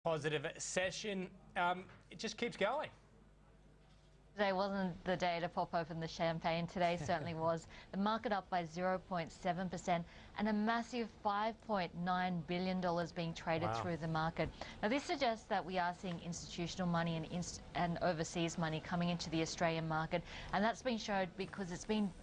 Positive session. It just keeps going. Today wasn't the day to pop open the champagne. Today certainly was. The market up by 0.7% and a massive $5.9 billion being traded through the market. Now this suggests that we are seeing institutional money and overseas money coming into the Australian market, and that's been showed because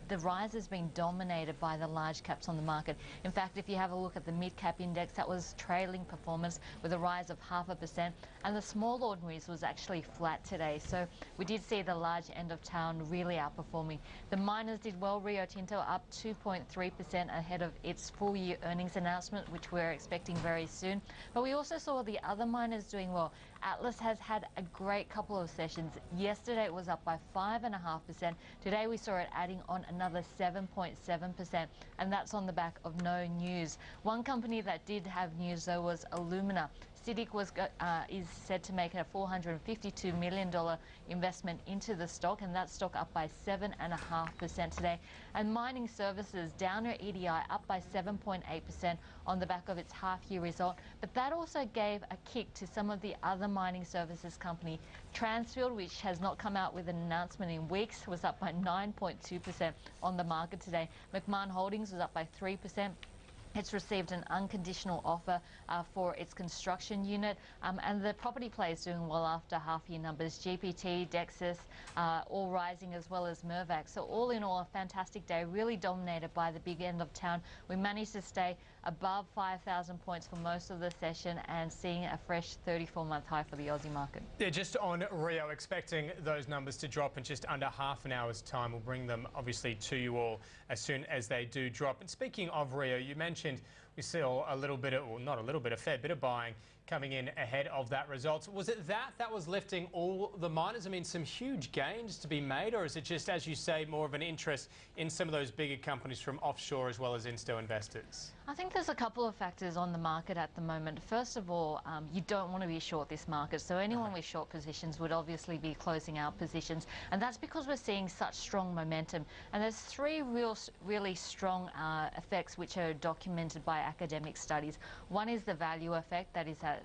the rise has been dominated by the large caps on the market. In fact, if you have a look at the mid cap index, that was trailing performance with a rise of 0.5%, and the small ordinaries was actually flat today. So we did see the large end of town really outperforming. The miners did well. Rio Tinto up 2.3% ahead of its full year earnings announcement, which we're expecting very soon. But we also saw the other miners doing well. Atlas has had a great couple of sessions. Yesterday it was up by 5.5%. Today we saw it adding on another 7.7%, and that's on the back of no news. One company that did have news though was Alumina. CITIC is said to make a $452 million investment into the stock, and that stock up by 7.5% today. And mining services, Downer EDI up by 7.8% on the back of its half-year result. But that also gave a kick to some of the other mining services company. Transfield, which has not come out with an announcement in weeks, was up by 9.2% on the market today. Macmahon Holdings was up by 3%. It's received an unconditional offer for its construction unit, and the property play is doing well after half-year numbers. GPT, Dexus, all rising, as well as Mirvac. So all in all, a fantastic day, really dominated by the big end of town. We managed to stay above 5,000 points for most of the session and seeing a fresh 34-month high for the Aussie market. Yeah, just on Rio, expecting those numbers to drop in just under half an hour's time. We'll bring them obviously to you all as soon as they do drop. And speaking of Rio, you mentioned we saw a fair bit of buying coming in ahead of that result. Was it that was lifting all the miners? I mean, some huge gains to be made, or is it just, as you say, more of an interest in some of those bigger companies from offshore as well as insto investors? I think there's a couple of factors on the market at the moment. First of all, you don't want to be short this market, so anyone with short positions would obviously be closing out positions, and that's because we're seeing such strong momentum. And there's three really strong effects which are documented by academic studies. One is the value effect, that is that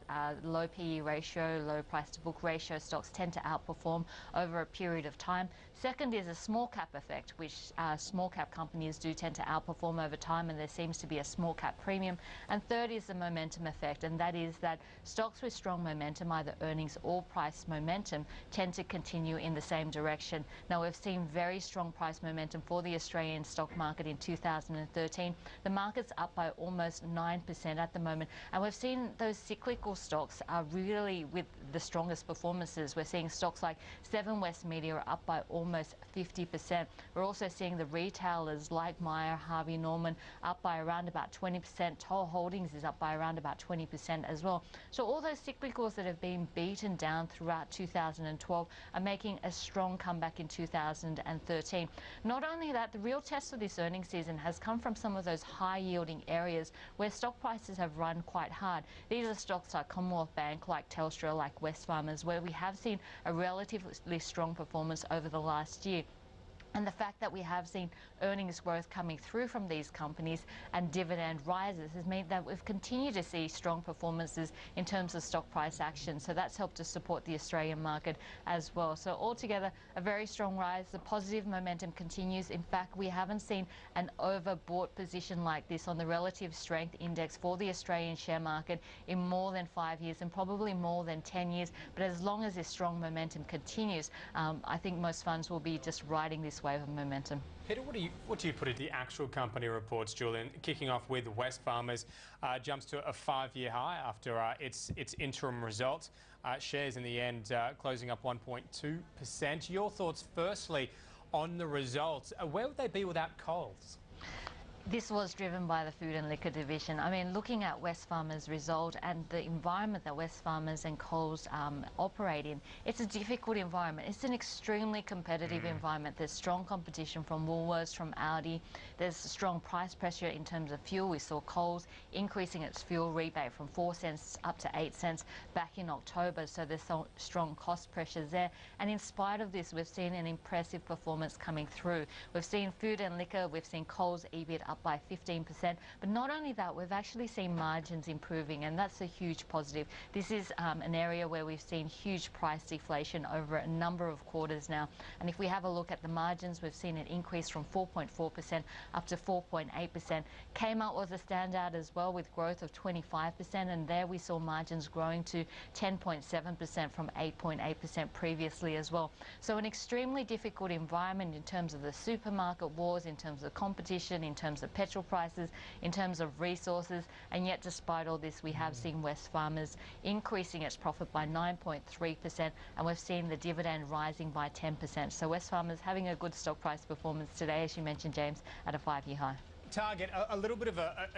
low PE ratio, low price to book ratio stocks tend to outperform over a period of time. Second is a small cap effect, which small cap companies do tend to outperform over time, and there seems to be a small cap premium. And third is the momentum effect, and that is that stocks with strong momentum, either earnings or price momentum, tend to continue in the same direction. Now, we've seen very strong price momentum for the Australian stock market in 2013. The market's up by almost 9% at the moment, and we've seen those cyclical stocks are really with the strongest performances. We're seeing stocks like Seven West Media are up by almost 50%. We're also seeing the retailers like Myer, Harvey Norman up by around about 20%. Toll Holdings is up by around about 20% as well. So all those cyclicals that have been beaten down throughout 2012 are making a strong comeback in 2013. Not only that, the real test of this earnings season has come from some of those high-yielding areas where stock prices have run quite hard. These are stocks like Commonwealth Bank, like Telstra, like Wesfarmers, where we have seen a relatively strong performance over the last year. And the fact that we have seen earnings growth coming through from these companies and dividend rises has meant that we've continued to see strong performances in terms of stock price action. So that's helped to support the Australian market as well. So altogether, a very strong rise. The positive momentum continues. In fact, we haven't seen an overbought position like this on the relative strength index for the Australian share market in more than 5 years and probably more than 10 years. But as long as this strong momentum continues, I think most funds will be just riding this wave of momentum. Peter, what do you put in the actual company reports, Julian? Kicking off with Wesfarmers, jumps to a 5-year high after its interim result. Shares in the end closing up 1.2%. Your thoughts, firstly, on the results. Where would they be without Coles? This was driven by the food and liquor division. I mean, looking at Wesfarmers' result and the environment that Wesfarmers and Coles operate in, it's a difficult environment. It's an extremely competitive environment. There's strong competition from Woolworths, from Aldi. There's strong price pressure in terms of fuel. We saw Coles increasing its fuel rebate from 4 cents up to 8 cents back in October, so there's strong cost pressures there. And in spite of this, we've seen an impressive performance coming through. We've seen food and liquor, we've seen Coles EBIT up by 15%. But not only that, we've actually seen margins improving, and that's a huge positive. This is an area where we've seen huge price deflation over a number of quarters now. And if we have a look at the margins, we've seen an increase from 4.4% up to 4.8%. Kmart was a standout as well, with growth of 25%, and there we saw margins growing to 10.7% from 8.8% previously as well. So an extremely difficult environment in terms of the supermarket wars, in terms of competition, in terms of petrol prices, in terms of resources, and yet despite all this, we have seen Wesfarmers increasing its profit by 9.3%, and we've seen the dividend rising by 10%. So Wesfarmers having a good stock price performance today, as you mentioned, James, at a 5-year high. Target, a little bit of a